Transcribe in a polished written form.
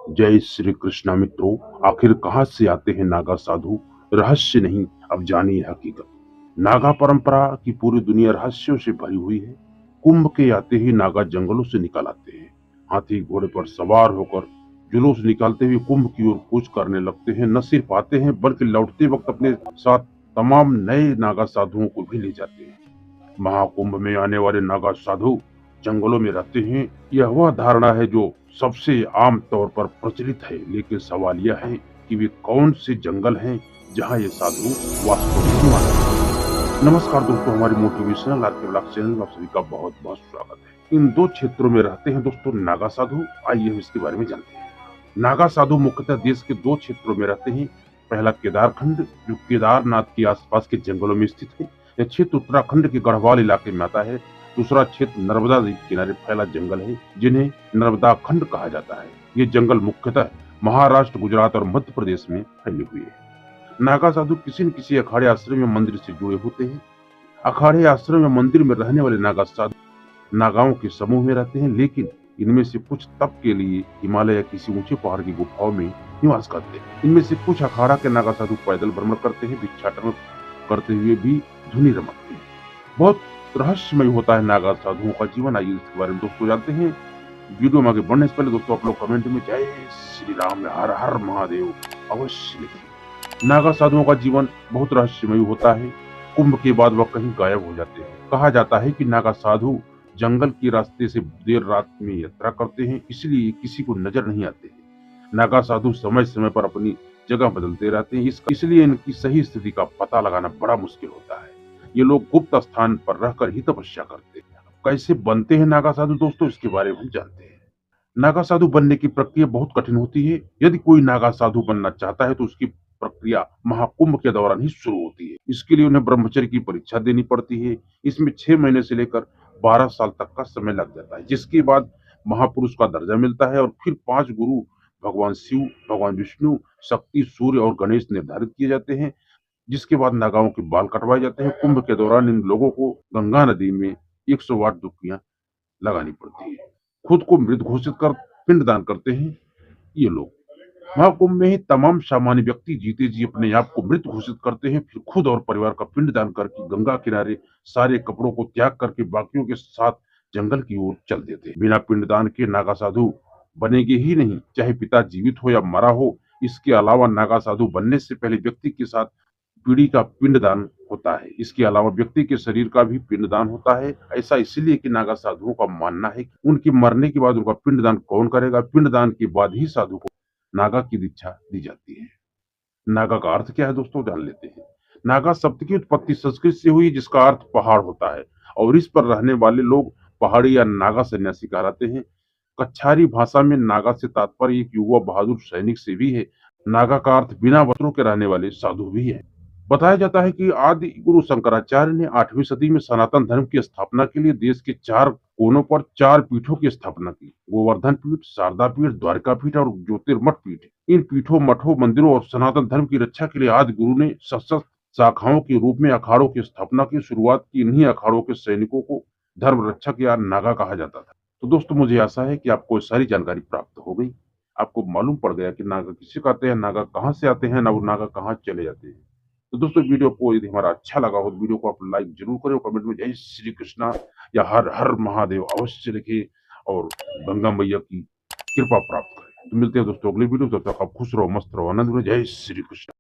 जय श्री कृष्णा मित्रों। आखिर कहाँ से आते हैं नागा साधु? रहस्य नहीं, अब जानिए हकीकत। नागा परंपरा की पूरी दुनिया रहस्यों से भरी हुई है। कुंभ के आते ही नागा जंगलों से निकल आते हैं। हाथी घोड़े पर सवार होकर जुलूस निकालते हुए कुंभ की ओर कूच करने लगते हैं। न सिर्फ आते हैं बल्कि लौटते वक्त अपने साथ तमाम नए नागा साधुओं को भी ले जाते हैं। महाकुंभ में आने वाले नागा साधु जंगलों में रहते हैं, यह वह धारणा है जो सबसे आम तौर पर प्रचलित है। लेकिन सवाल यह है कि वे कौन से जंगल हैं जहां ये साधु वास्तव में निवास करते हैं। नमस्कार दोस्तों, हमारी मोटिवेशनल आरके ब्लॉग चैनल में आप सभी का बहुत बहुत स्वागत है। इन दो क्षेत्रों में रहते हैं दोस्तों नागा साधु। आइए हम इसके बारे में जानते हैं। नागा साधु मुख्यतः देश के दो क्षेत्रों में रहते हैं। पहला केदारखंड, जो केदारनाथ के आसपास के जंगलों में स्थित है। यह क्षेत्र उत्तराखंड के गढ़वाल इलाके में आता है। दूसरा क्षेत्र नर्मदा नदी के किनारे फैला जंगल है, जिन्हें नर्मदा खंड कहा जाता है। ये जंगल मुख्यतः महाराष्ट्र, गुजरात और मध्य प्रदेश में फैले हुए हैं। नागा साधु किसी न किसी अखाड़े आश्रम या मंदिर से जुड़े होते हैं। अखाड़े आश्रम या मंदिर में रहने वाले नागा साधु नागाओं के समूह में रहते हैं, लेकिन इनमें से कुछ तप के लिए हिमालय या किसी ऊंचे पहाड़ की गुफाओं में निवास करते हैं। इनमें से कुछ अखाड़ा के नागा साधु पैदल भ्रमण करते हैं, भिक्षाटन करते हुए भी धुनी रमाते हैं। बहुत रहस्यमय होता है नागा साधुओं का जीवन। आइए इसके बारे में दोस्तों जानते हैं। वीडियो में आगे बढ़ने से पहले दोस्तों आप लोग कमेंट में जय श्री राम, हर हर महादेव अवश्य लिखें। नागा साधुओं का जीवन बहुत रहस्यमय होता है। कुंभ के बाद वह कहीं गायब हो जाते हैं। कहा जाता है कि नागा साधु जंगल के रास्ते से देर रात में यात्रा करते हैं, इसलिए किसी को नजर नहीं आते हैं। नागा साधु समय समय पर अपनी जगह बदलते रहते हैं, इसलिए इनकी सही स्थिति का पता लगाना बड़ा मुश्किल होता है। ये लोग गुप्त स्थान पर रहकर ही तपस्या करते हैं। कैसे बनते हैं नागा साधु दोस्तों, इसके बारे में हम जानते हैं। नागा साधु बनने की प्रक्रिया बहुत कठिन होती है। यदि कोई नागा साधु बनना चाहता है तो उसकी प्रक्रिया महाकुंभ के दौरान ही शुरू होती है। इसके लिए उन्हें ब्रह्मचर्य की परीक्षा देनी पड़ती है। इसमें 6 महीने से लेकर 12 साल तक का समय लग जाता है, जिसके बाद महापुरुष का दर्जा मिलता है और फिर 5 गुरु भगवान शिव, भगवान विष्णु, शक्ति, सूर्य और गणेश निर्धारित किए जाते हैं। जिसके बाद नागाओं के बाल कटवाए जाते हैं। कुंभ के दौरान इन लोगों को गंगा नदी में 108 डुबकियां लगानी पड़ती है। खुद को मृत घोषित कर पिंडदान करते हैं ये लोग। महाकुंभ में ही तमाम सामान्य व्यक्ति जीते जी अपने आप को मृत घोषित करते हैं, फिर खुद और परिवार का पिंडदान करके गंगा किनारे सारे कपड़ों को त्याग करके बाकियों के साथ जंगल की ओर चल देते हैं। बिना पिंडदान के नागा साधु बनेंगे ही नहीं, चाहे पिता जीवित हो या मरा हो। इसके अलावा नागा साधु बनने से पहले व्यक्ति के साथ पीढ़ी का पिंडदान होता है। इसके अलावा व्यक्ति के शरीर का भी पिंडदान होता है। ऐसा इसलिए कि नागा साधुओं का मानना है कि उनके मरने के बाद उनका पिंडदान कौन करेगा। पिंडदान के बाद ही साधु को नागा की दीक्षा दी जाती है। नागा का अर्थ क्या है दोस्तों, जान लेते हैं। नागा शब्द की उत्पत्ति संस्कृत से हुई, जिसका अर्थ पहाड़ होता है और इस पर रहने वाले लोग पहाड़ी या नागा सन्यासी कहलाते हैं। कच्छारी भाषा में नागा से तात्पर्य एक युवा बहादुर सैनिक से भी है। नागा का अर्थ बिना वस्त्रों के रहने वाले साधु भी है। बताया जाता है कि आदि गुरु शंकराचार्य ने 8वीं सदी में सनातन धर्म की स्थापना के लिए देश के 4 कोनों पर 4 पीठों की स्थापना की। गोवर्धन पीठ, शारदा पीठ, द्वारका पीठ और ज्योतिर्मठ पीठ। इन पीठों, मठों, मंदिरों और सनातन धर्म की रक्षा के लिए आदि गुरु ने सशस्त्र शाखाओं के रूप में अखाड़ों की स्थापना की। शुरुआत की इन्हीं अखाड़ों के सैनिकों को धर्म रक्षक या नागा कहा जाता था। तो दोस्तों मुझे आशा है कि आपको सारी जानकारी प्राप्त हो गई। आपको मालूम पड़ गया कि नागा किसे कहते हैं, नागा कहाँ से आते हैं, नागा कहाँ चले जाते हैं। तो दोस्तों वीडियो को यदि हमारा अच्छा लगा हो तो वीडियो को आप लाइक जरूर करें और कमेंट में जय श्री कृष्णा या हर हर महादेव अवश्य लिखें और गंगा मैया की कृपा प्राप्त करें। तो मिलते हैं दोस्तों अगली वीडियो, तब तक आप खुश रहो, मस्त रहो, आनंद रहो। जय श्री कृष्ण।